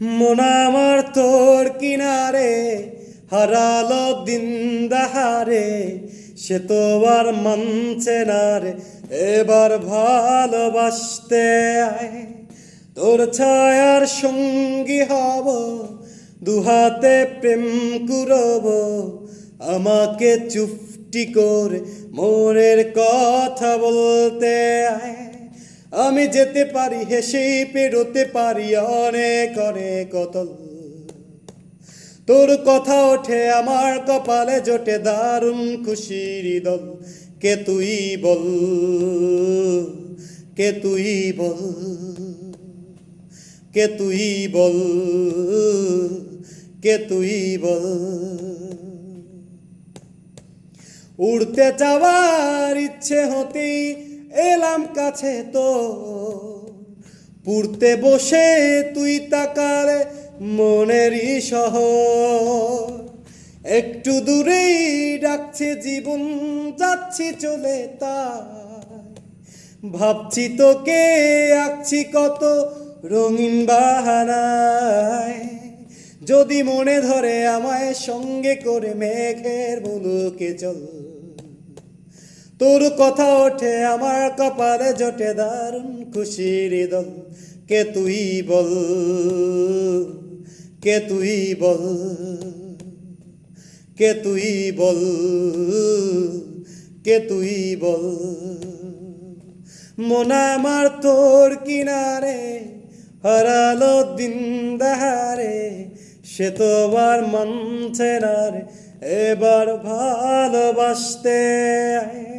মন আমার তোর কিনারে হারালো দিন দাহারে, সে তো আর মানছে না রে এবার ভালোবাসতে আয়। তোর ছায়ার সঙ্গী হব, দুহাতে প্রেম কুরব, আমাকে চুপটি করে মনের কথা বলতে আয়। আমি যেতে পারি হেসেই পেরোতে পারি অনেক অনেক অতল, তোর কথা ওঠে আমার কপালে জোটে দারুণ খুশির দল। কে তুই বল, কে তুই বল, কে তুই বল, কে তুই বল। উড়তে যাওয়ার ইচ্ছে হতেই এলাম কাছে তো, পুড়তে বসে তুই তাকালে মনেরই শহর। একটু দূরেই ডাকছে জীবন, যাচ্ছি চলে তাই ভাবছি তোকে আঁকছি কত রঙিন বাহানায়। যদি মনে ধরে আমায় সঙ্গে করে মেঘের মুলুকে চল, তোর কথা ওঠে আমার কপালে জোটে দারুণ খুশির দল। কে তুই বল, কে তুই বল, কে তুই বল, কে তুই বল। মন আমার তোর কিনারে হারালো দিন দাহারে, সে তো আর মানছে না রে এবার ভালোবাসতে আয়।